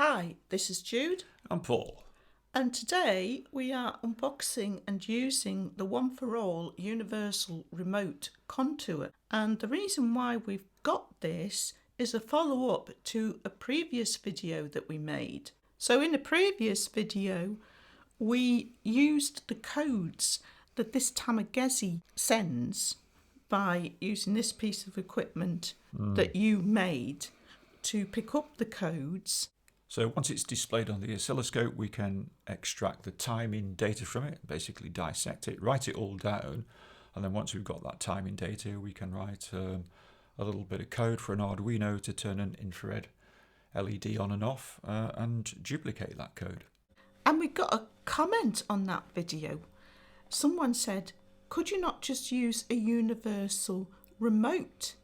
Hi, this is Jude, I'm Paul. and today we are unboxing and using the One for All Universal Remote Contour. And the reason why we've got this is a follow-up to a previous video that we made. So in the previous video, we used the codes that this Tamagezi sends by using this piece of equipment that you made to pick up the codes. So once it's displayed on the oscilloscope, we can extract the timing data from it, basically dissect it, write it all down, and then once we've got that timing data, we can write a little bit of code for an Arduino to turn an infrared LED on and off and duplicate that code. And we got a comment on that video. Someone said, could you not just use a universal remote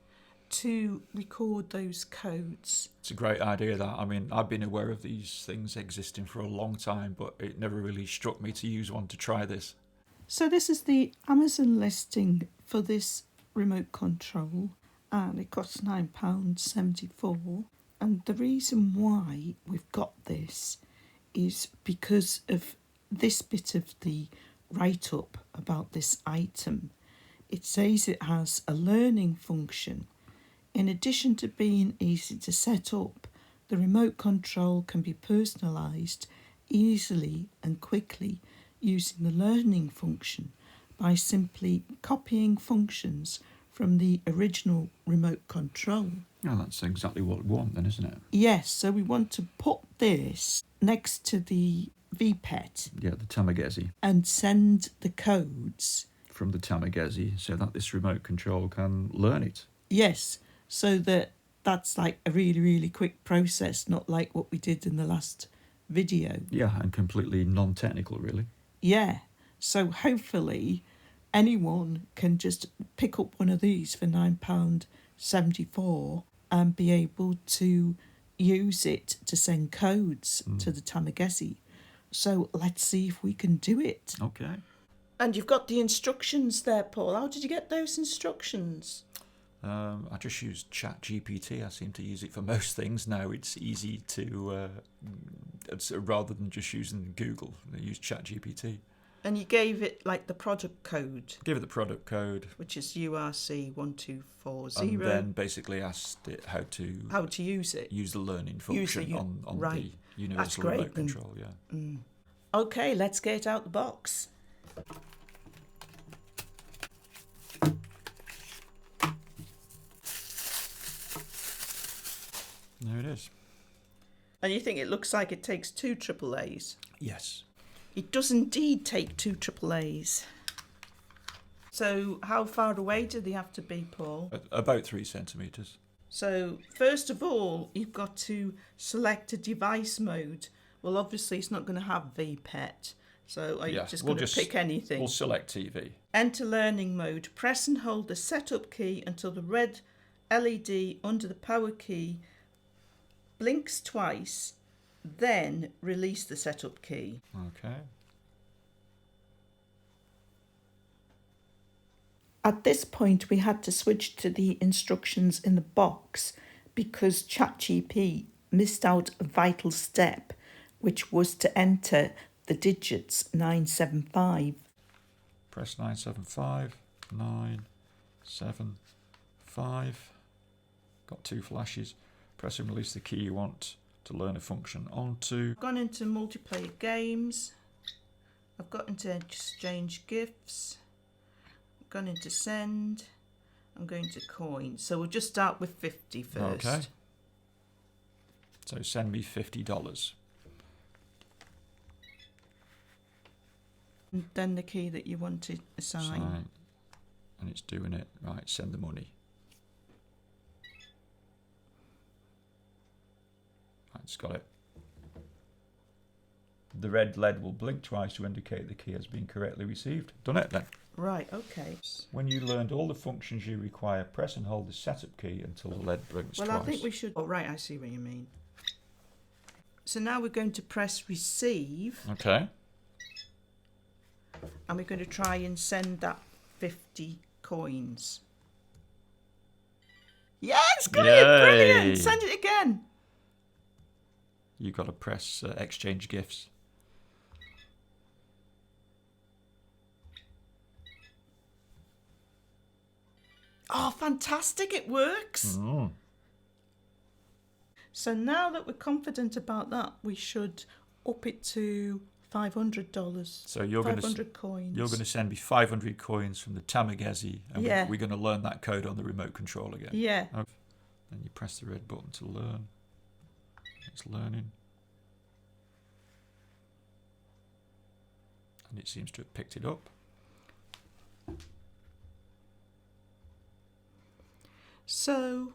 to record those codes? It's a great idea, that. I mean, I've been aware of these things existing for a long time, but it never really struck me to use one to try this. So this is the Amazon listing for this remote control, and it costs £9.74. And the reason why we've got this is because of this bit of the write-up about this item. It says it has a learning function. In addition to being easy to set up, the remote control can be personalised easily and quickly using the learning function by simply copying functions from the original remote control. Yeah, that's exactly what we want then, isn't it? Yes, so we want to put this next to the VPet. Yeah, the Tamagezi. And send the codes. From the Tamagezi, so that this remote control can learn it. Yes, so that's like a really, really quick process, not like what we did in the last video. Yeah, and completely non-technical, really. Yeah, so hopefully anyone can just pick up one of these for £9.74 and be able to use it to send codes to the Tamagezi. So let's see if we can do it. Okay. And you've got the instructions there, Paul. How did you get those instructions? I just use ChatGPT. I seem to use it for most things now. It's easy to, rather than just using Google, I use ChatGPT. And you gave it like the product code. Give it the product code, which is URC1240. and then basically asked it how to use it. Use the learning function on right. the universal remote control. Yeah. Okay, let's get it out the box. There it is. And you think it looks like it takes 2 AAAs? Yes. It does indeed take 2 AAAs. So how far away do they have to be, Paul? About 3 centimetres. So first of all, you've got to select a device mode. Well, obviously it's not going to have VPet. So are you just going to pick anything? We'll select TV. Enter learning mode. Press and hold the setup key until the red LED under the power key blinks twice, then release the setup key. Okay. At this point, we had to switch to the instructions in the box because ChatGPT missed out a vital step, which was to enter the digits 975. Press 975, 975. Got 2 flashes. Press and release the key you want to learn a function onto. I've gone into multiplayer games. I've got into exchange gifts. I've gone into send. I'm going to coin. So we'll just start with 50 first. Okay. So send me $50. And then the key that you want to assign. And it's doing it. Right, send the money. Right, it's got it. The red LED will blink twice to indicate the key has been correctly received. Done it then. Right, okay. When you learned all the functions you require, press and hold the setup key until the LED blinks twice. Well, I think we should... Oh, right, I see what you mean. So now we're going to press receive. Okay. And we're going to try and send that 50 coins. Yes, got it! Brilliant! Send it again. You've got to press exchange gifts. Oh, fantastic, it works. Mm. So now that we're confident about that, we should up it to $500. So you're 500 coins. You're going to send me 500 coins from the Tamagezi, and Yeah. we're going to learn that code on the remote control again. Yeah. Okay. Then you press the red button to learn. It's learning. And it seems to have picked it up. So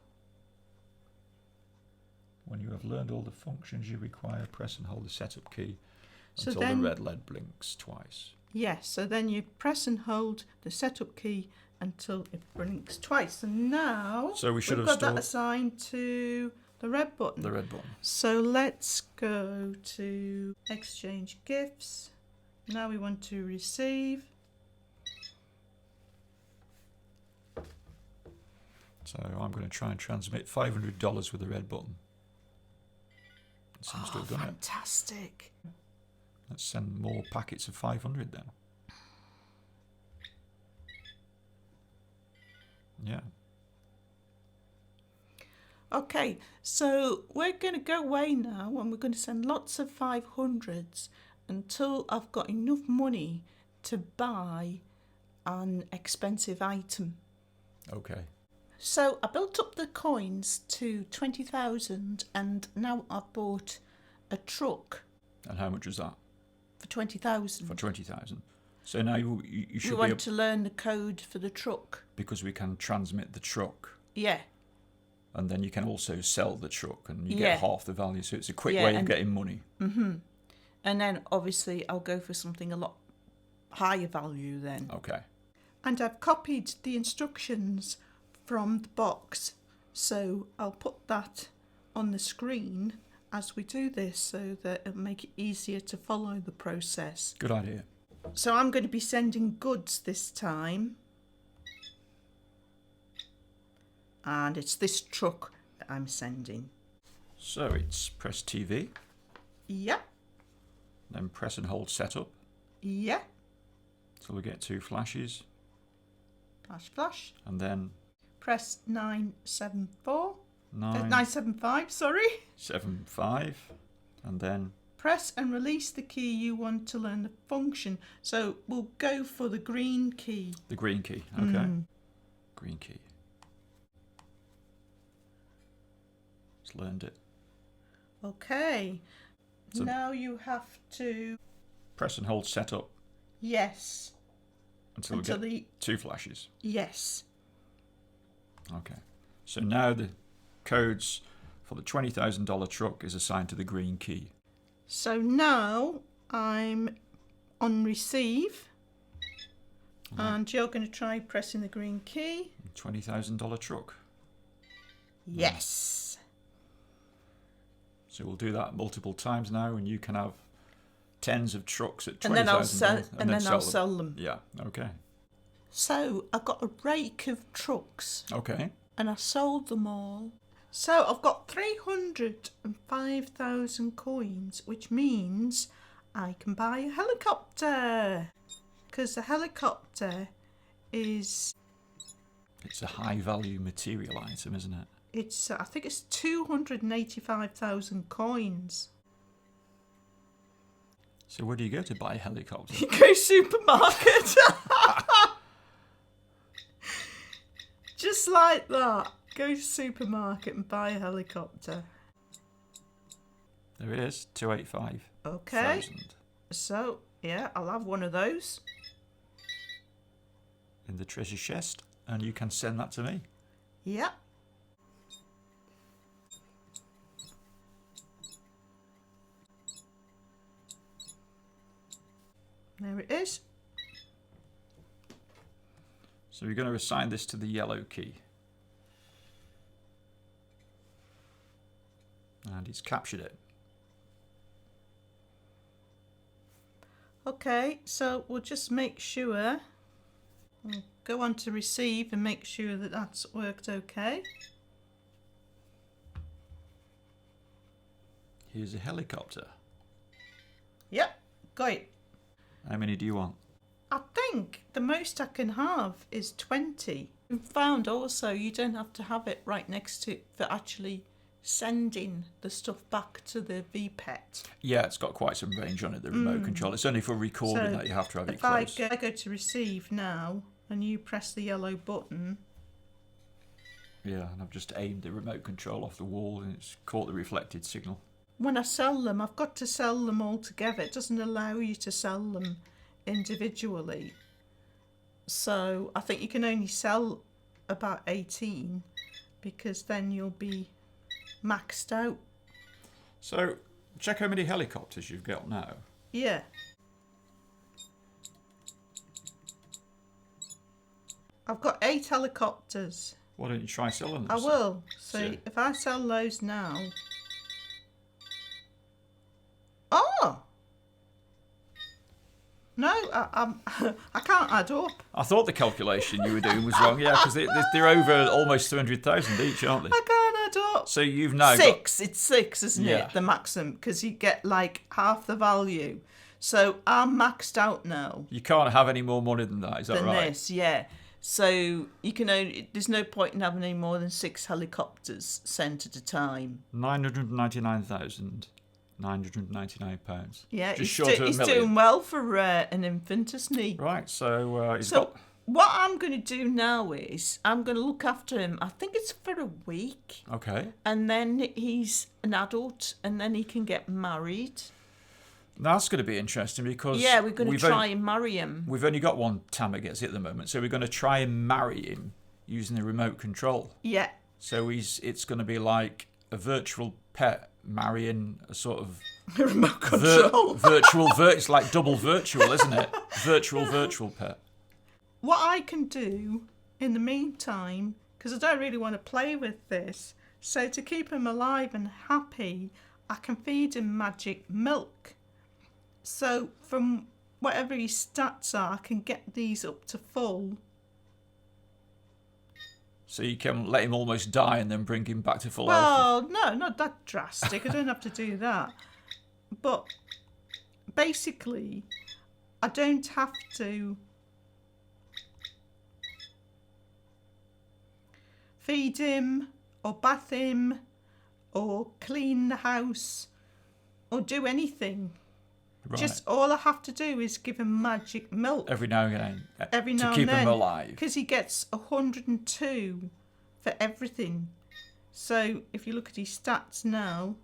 When you have learned all the functions you require, press and hold the setup key So until then- the red LED blinks twice. yes, so then you press and hold the setup key until it blinks twice. And now So we should we've have got that stored assigned to the red button. the red button. So let's go to exchange gifts. Now we want to receive. So I'm going to try and transmit $500 with the red button. It seems to have done it. Fantastic. Let's send more packets of 500 then. Yeah. Okay, so we're going to go away now and we're going to send lots of 500s until I've got enough money to buy an expensive item. Okay. So I built up the coins to 20,000 and now I've bought a truck And how much was that? for 20,000. For 20,000. So now you We should be want able, to learn the code for the truck. because we can transmit the truck, Yeah, and then you can also sell the truck and you Yeah. get half the value. So it's a quick Yeah, way of and- getting money. and then obviously I'll go for something a lot higher value then. Okay. And I've copied the instructions from the box, so I'll put that on the screen as we do this so that it'll make it easier to follow the process. Good idea. So I'm going to be sending goods this time. And it's this truck that I'm sending. So it's press TV, Yeah, then press and hold setup yeah. till we get 2 flashes, Flash, flash. and then Press 974. 9, 975, sorry. 7, 5, and then Press and release the key you want to learn the function. So we'll go for the green key. the green key. Okay. Green key. It's learned it. Okay. So- now you have to, Press and hold setup yes, until we until get the, 2 flashes. yes. Okay. So now the codes for the $20,000 truck is assigned to the green key. So now I'm on receive. And you're going to try pressing the green key. $20,000 truck. Yes. So we'll do that multiple times now, and you can have tens of trucks at $20,000. And then I'll sell, and then I'll them. sell them. Yeah. Okay. So I got a rake of trucks Okay. and I sold them all. So I've got 305,000 coins, which means I can buy a helicopter. Because the helicopter is, It's a high value material item, isn't it? it's I think it's 285,000 coins. So where do you go to buy a helicopter? You go supermarket. Just like that. Go to supermarket and buy a helicopter. There it is, 285,000. Okay. So, yeah, I'll have one of those. In the treasure chest, and you can send that to me. Yeah. There it is. So we're going to assign this to the yellow key. And he's captured it. Okay, so we'll just make sure. We'll go on to receive and make sure that that's worked okay. Here's a helicopter. Yep, got it. How many do you want? I think the most I can have is 20. And found also you don't have to have it right next to it for actually sending the stuff back to the VPet. Yeah, it's got quite some range on it, the remote control. It's only for recording that you have to have it close. If I go to receive now and you press the yellow button. Yeah, and I've just aimed the remote control off the wall and it's caught the reflected signal. When I sell them, I've got to sell them all together. It doesn't allow you to sell them individually. So I think you can only sell about 18 because then you'll be maxed out. So check how many helicopters you've got now. Yeah. I've got 8 helicopters. Why don't you try selling them? I will. So Yeah. if I sell those now. Oh! No, I can't add up. I thought the calculation you were doing was wrong, yeah, because they're over almost 200,000 each, aren't they? I can't add up. So you've now Six. It's 6, isn't Yeah. it? The maximum, because you get like half the value. So I'm maxed out now. You can't have any more money than that, is that Than right? this, yeah. So you can only. There's no point in having any more than 6 helicopters sent at a time. £999,999. Yeah, Just short of a he's million. doing well for an infant, isn't he? Right, so he's So got... what I'm going to do now is I'm going to look after him. I think it's for a week, Okay. and then he's an adult, and then he can get married. That's going to be interesting because... Yeah, we're going to we've try and marry him. We've only got one Tamagotchi at the moment, so we're going to try and marry him using the remote control. Yeah. So it's going to be like a virtual pet marrying a sort of Remote control. it's like double virtual, isn't it? Virtual pet. What I can do in the meantime, because I don't really want to play with this, so to keep him alive and happy, I can feed him magic milk. So from whatever his stats are, I can get these up to full. So you can let him almost die and then bring him back to full health. Well, no, not that drastic. I don't have to do that. But basically, I don't have to feed him or bath him or clean the house or do anything. Right. Just all I have to do is give him magic milk Every now and again. every now to keep and then, him alive. because he gets 102 for everything. So if you look at his stats now,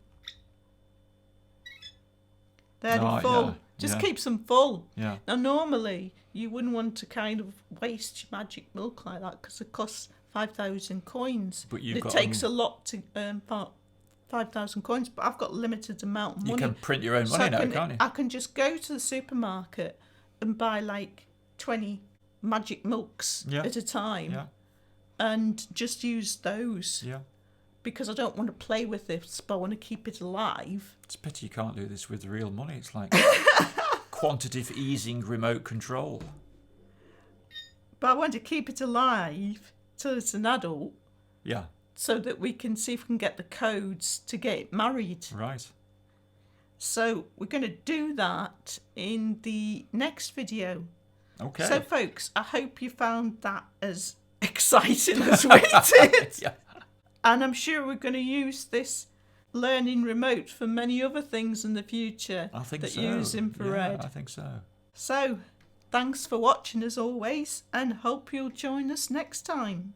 they're full. Yeah, Just yeah. keeps them full. Yeah. Now normally you wouldn't want to kind of waste your magic milk like that because it costs 5,000 coins. But you've it got takes a lot to earn 5,000 coins, but I've got limited amount of You money. can print your own money now, can't you? I can just go to the supermarket and buy like 20 magic milks Yeah. at a time Yeah. and just use those Yeah. because I don't want to play with this, but I want to keep it alive. It's a pity you can't do this with real money. It's like quantitative easing remote control. But I want to keep it alive till it's an adult Yeah. so that we can see if we can get the codes to get it married. Right. So we're going to do that in the next video. Okay. So folks, I hope you found that as exciting as we did. Yeah. And I'm sure we're going to use this learning remote for many other things in the future I think that so. use infrared. Yeah, I think so. So thanks for watching as always, and hope you'll join us next time.